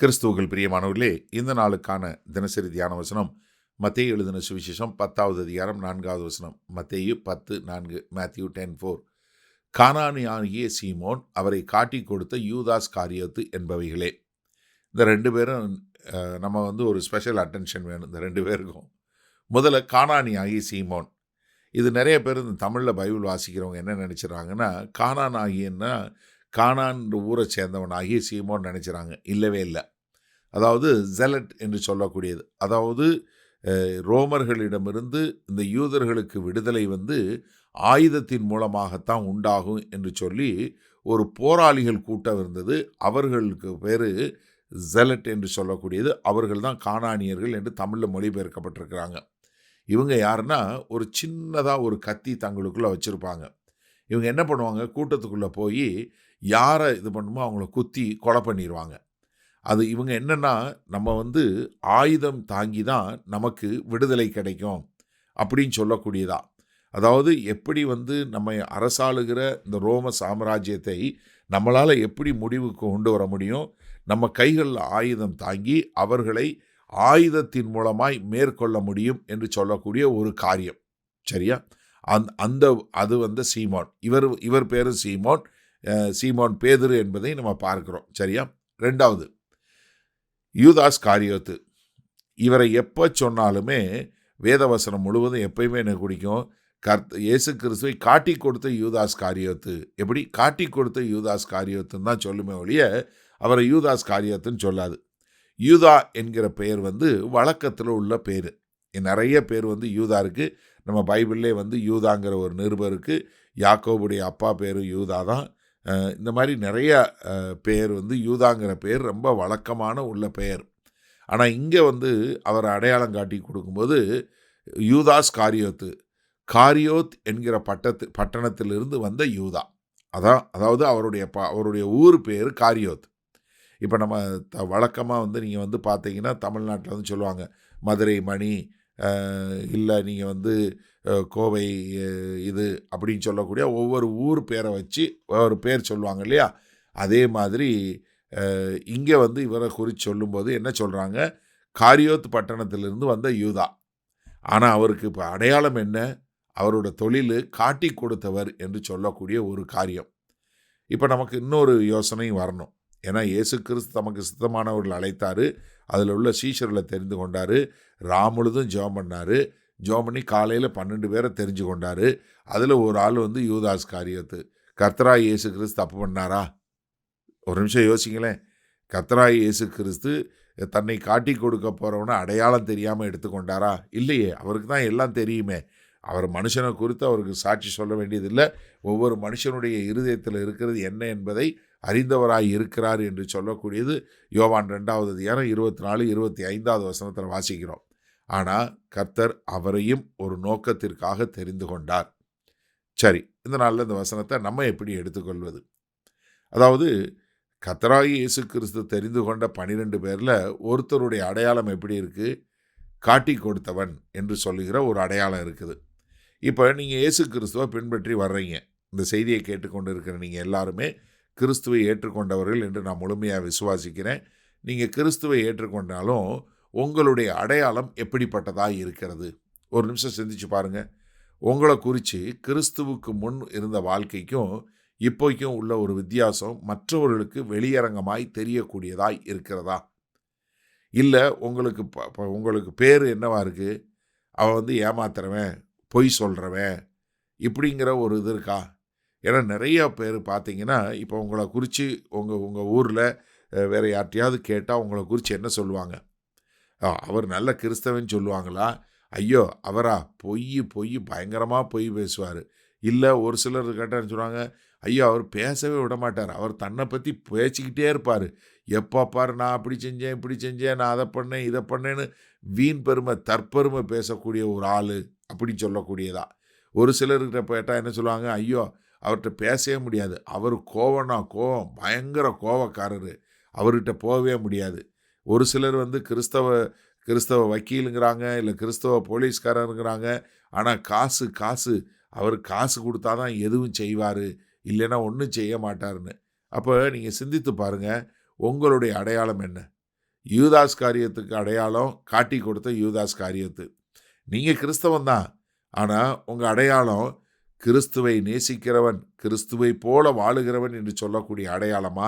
கிறிஸ்துவுக்குள் பிரியமானவர்களே, இந்த நாளுக்கான தினசரி தியான வசனம் மத்தேயு எழுதின சுவிசேஷம் 10வது அதிகாரம் 4வது வசனம். மத்தேயு 10:4, மேத்யூ 10:4. கானானியாகிய சீமோன், அவரை காட்டிக் கொடுத்த யூதாஸ் காரியோத்து என்பவைகளே. இந்த ரெண்டு பேரும் நம்ம ஒரு ஸ்பெஷல் அட்டென்ஷன் வேணும் இந்த ரெண்டு பேருக்கும். முதல்ல கானானியாகிய சீமோன். இது நிறைய பேர் இந்த தமிழில் பைபிள் வாசிக்கிறவங்க என்ன நினச்சிடறாங்கன்னா, கானான் ஆகியன்னா கானான் ஊரை சேர்ந்தவனாகிய சீமோன் நினச்சிறாங்க. இல்லவே இல்லை. அதாவது ஜெலட் என்று சொல்லக்கூடியது. அதாவது ரோமர்களிடமிருந்து இந்த யூதர்களுக்கு விடுதலை ஆயுதத்தின் மூலமாகத்தான் உண்டாகும் என்று சொல்லி ஒரு போராளிகள் கூட்டம் இருந்தது. அவர்களுக்கு பேர் ஜெலட் என்று சொல்லக்கூடியது. அவர்கள் தான் கானானியர்கள் என்று தமிழில் மொழிபெயர்க்கப்பட்டிருக்கிறாங்க. இவங்க யாருன்னா, ஒரு சின்னதாக ஒரு கத்தி தங்களுக்குள்ளே வச்சுருப்பாங்க. இவங்க என்ன பண்ணுவாங்க, கூட்டத்துக்குள்ளே போய் யாரை இது பண்ணுமோ அவங்கள குத்தி கொலை பண்ணிடுவாங்க. அது இவங்க என்னென்னா, நம்ம ஆயுதம் தாங்கி தான் நமக்கு விடுதலை கிடைக்கும் அப்படின்னு சொல்லக்கூடியதா. அதாவது எப்படி நம்ம அரசாளுகிற இந்த ரோம சாம்ராஜ்யத்தை நம்மளால் எப்படி முடிவுக்கு கொண்டு வர முடியும், நம்ம கைகளில் ஆயுதம் தாங்கி அவர்களை ஆயுதத்தின் மூலமாய் மேற்கொள்ள முடியும் என்று சொல்லக்கூடிய ஒரு காரியம். சரியா? அது சீமோன். இவர் பேர் சீமோன். சீமோன் பேதுரு என்பதை நம்ம பார்க்கிறோம். சரியா? ரெண்டாவது யூதாஸ் காரியோத்து. இவரை எப்போ சொன்னாலுமே வேதவசனம் முழுவதும் எப்பயுமே என்ன குடிக்கும், இயேசு கிறிஸ்துவை காட்டி கொடுத்த யூதாஸ் காரியோத்து. எப்படி காட்டி கொடுத்த யூதாஸ் காரியோத்துன்னு தான் சொல்லுமே ஒழிய அவரை யூதாஸ் காரியோத்துன்னு சொல்லாது. யூதா என்கிற பெயர் வழக்கத்தில் உள்ள பேர். நிறைய பேர் யூதா இருக்குது. நம்ம பைபிள்லே யூதாங்கிற ஒரு நிருபருக்கு யாக்கோபுடைய அப்பா பேர் யூதா தான். இந்த மாதிரி நிறைய பேர் யூதாங்கிற பேர் ரொம்ப வழக்கமான உள்ள பெயர். ஆனால் இங்கே அவர் அடையாளம் காட்டி கொடுக்கும்போது யூதாஸ் காரியோத்து. காரியோத் என்கிற பட்டணத்திலிருந்து வந்த யூதா. அதாவது அவருடைய ஊர் பேர் காரியோத். இப்போ நம்ம வழக்கமாக நீங்கள் பார்த்தீங்கன்னா தமிழ்நாட்டில் சொல்லுவாங்க மதுரை மணி, இல்லை நீங்கள் கோவை இது அப்படின்னு சொல்லக்கூடிய ஒவ்வொரு ஊர் பேரை வச்சு ஒரு பேர் சொல்லுவாங்க இல்லையா. அதே மாதிரி இங்கே இவரை குறித்து சொல்லும்போது என்ன சொல்கிறாங்க, காரியோத் பட்டணத்திலிருந்து வந்த யூதா. ஆனால் அவருக்கு இப்போ அடையாளம் என்ன, அவரோட தொழில் காட்டி கொடுத்தவர் என்று சொல்லக்கூடிய ஒரு காரியம். இப்போ நமக்கு இன்னொரு யோசனையும் வரணும். ஏன்னா இயேசு கிறிஸ்து தமக்கு சித்தமானவர்கள் அழைத்தார். அதில் உள்ள சீஷர்களை தெரிந்து கொண்டார். முழுதும் ஜெபம் பண்ணார். ஜெபம் பண்ணி காலையில் 12 பேரை தெரிஞ்சு கொண்டார். அதில் ஒரு ஆள் யூதாஸ் காரியோத்து. கர்த்தராய் இயேசு கிறிஸ்து தப்பு பண்ணாரா? ஒரு நிமிஷம் யோசிங்களேன். கர்த்தராய் இயேசு கிறிஸ்து தன்னை காட்டி கொடுக்க போகிறவனை அடையாளம் தெரியாமல் எடுத்துக்கொண்டாரா? இல்லையே. அவருக்கு தான் எல்லாம் தெரியுமே. அவர் மனுஷனை குறித்து அவருக்கு சாட்சி சொல்ல வேண்டியதில்லை. ஒவ்வொரு மனுஷனுடைய இருதயத்தில் இருக்கிறது என்ன என்பதை அறிந்தவராய் இருக்கிறார் என்று சொல்லக்கூடியது யோவான் 2வது அதிகாரம் 24, 25வது வசனத்தில் வாசிக்கிறோம். ஆனால் கர்த்தர் அவரையும் ஒரு நோக்கத்திற்காக தெரிந்து கொண்டார். சரி, இந்த நாளில் இந்த வசனத்தை நம்ம எப்படி எடுத்துக்கொள்வது? அதாவது கர்த்தராகிய இயேசு கிறிஸ்து தெரிந்து கொண்ட 12 பேரில் ஒருத்தருடைய அடையாளம் எப்படி இருக்குது? காட்டி கொடுத்தவன் என்று சொல்லுகிற ஒரு அடையாளம் இருக்குது. இப்போ நீங்கள் இயேசு கிறிஸ்துவை பின்பற்றி வர்றீங்க. இந்த செய்தியை கேட்டுக்கொண்டு இருக்கிற நீங்கள் எல்லாருமே கிறிஸ்துவை ஏற்றுக்கொண்டவர்கள் என்று நான் முழுமையாக விசுவாசிக்கிறேன். நீங்கள் கிறிஸ்துவை ஏற்றுக்கொண்டாலும் உங்களுடைய அடையாளம் எப்படிப்பட்டதாக இருக்கிறது? ஒரு நிமிஷம் சிந்திச்சு பாருங்கள். உங்களை குறித்து கிறிஸ்துவுக்கு முன் இருந்த வாழ்க்கைக்கும் இப்போக்கும் உள்ள ஒரு வித்தியாசம் மற்றவர்களுக்கு வெளியரங்கமாய் தெரியக்கூடியதாய் இருக்கிறதா? இல்லை உங்களுக்கு பேர் என்னவா இருக்குது? அவன் ஏமாத்துறவன், பொய் சொல்கிறவன் இப்படிங்கிற ஒரு இது இருக்கா? ஏன்னா நிறைய பேர் பார்த்தீங்கன்னா இப்போ உங்களை குறித்து உங்கள் ஊரில் வேறு யார்ட்டையாவது கேட்டால் உங்களை குறித்து என்ன சொல்லுவாங்க? அவர் நல்ல கிறிஸ்தவன் சொல்லுவாங்களா? ஐயோ அவரா பொய் பயங்கரமாக பொய் பேசுவார். இல்லை ஒரு சிலர் கேட்டான்னு சொல்லுவாங்க, ஐயோ அவர் பேசவே விட மாட்டார், அவர் தன்னை பற்றி பேசிக்கிட்டே இருப்பார். எப்போ பாரு நான் அப்படி செஞ்சேன் இப்படி செஞ்சேன், நான் அதை பண்ணேன் இதை பண்ணேன்னு வீண் பெருமை தற்பெருமை பேசக்கூடிய ஒரு ஆள் அப்படின்னு சொல்லக்கூடியதா. ஒரு சிலர்கிட்ட கேட்டால் என்ன சொல்லுவாங்க, ஐயோ அவர்கிட்ட பேசவே முடியாது, அவர் கோவம்னா கோவம், பயங்கர கோவக்காரர், அவர்கிட்ட போகவே முடியாது. ஒரு சிலர் கிறிஸ்தவ வக்கீலுங்கிறாங்க, இல்லை கிறிஸ்தவ போலீஸ்காரருங்கிறாங்க. ஆனால் காசு அவர் காசு கொடுத்தா தான் எதுவும் செய்வார், இல்லைன்னா ஒன்றும் செய்ய மாட்டார்னு. அப்போ நீங்கள் சிந்தித்து பாருங்கள், உங்களுடைய அடையாளம் என்ன? யூதாஸ் காரியத்துக்கு அடையாளம் காட்டி கொடுத்த யூதாஸ் காரியத்து. நீங்கள் கிறிஸ்தவன் தான், ஆனால் உங்கள் அடையாளம் கிறிஸ்துவை நேசிக்கிறவன், கிறிஸ்துவை போல வாழுகிறவன் என்று சொல்லக்கூடிய அடையாளமா,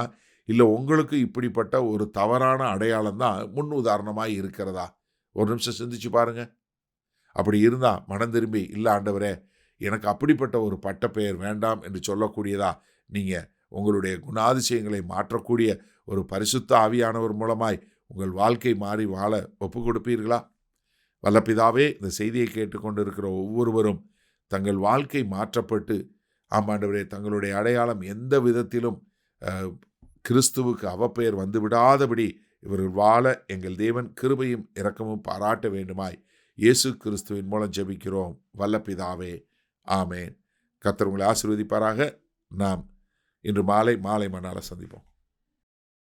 இல்லை உங்களுக்கு இப்படிப்பட்ட ஒரு தவறான அடையாளம் தான் முன் உதாரணமாக இருக்கிறதா? ஒரு நிமிஷம் சிந்திச்சு பாருங்க. அப்படி இருந்தால் மனம் திரும்பி, இல்லை ஆண்டவரே, எனக்கு அப்படிப்பட்ட ஒரு பட்டப்பெயர் வேண்டாம் என்று சொல்லக்கூடியதா நீங்கள் உங்களுடைய குணாதிசயங்களை மாற்றக்கூடிய ஒரு பரிசுத்த ஆவியானவர் மூலமாய் உங்கள் வாழ்க்கை மாறி வாழ ஒப்பு கொடுப்பீர்களா? வல்ல பிதாவே, இந்த செய்தியை கேட்டுக்கொண்டிருக்கிற ஒவ்வொருவரும் தங்கள் வாழ்க்கை மாற்றப்பட்டு, ஆமாண்டவரே, தங்களுடைய அடையாளம் எந்த விதத்திலும் கிறிஸ்துவுக்கு அவப்பெயர் வந்து விடாதபடி இவர்கள் வாழ எங்கள் தேவன் கிருபையும் இரக்கமும் பாராட்ட வேண்டுமாய் இயேசு கிறிஸ்துவின் மூலம் ஜெபிக்கிறோம் வல்ல பிதாவே, ஆமேன். கர்த்தர் உங்களை ஆசீர்வதிப்பாராக. நாம் இன்று மாலை மணால சந்திப்போம்.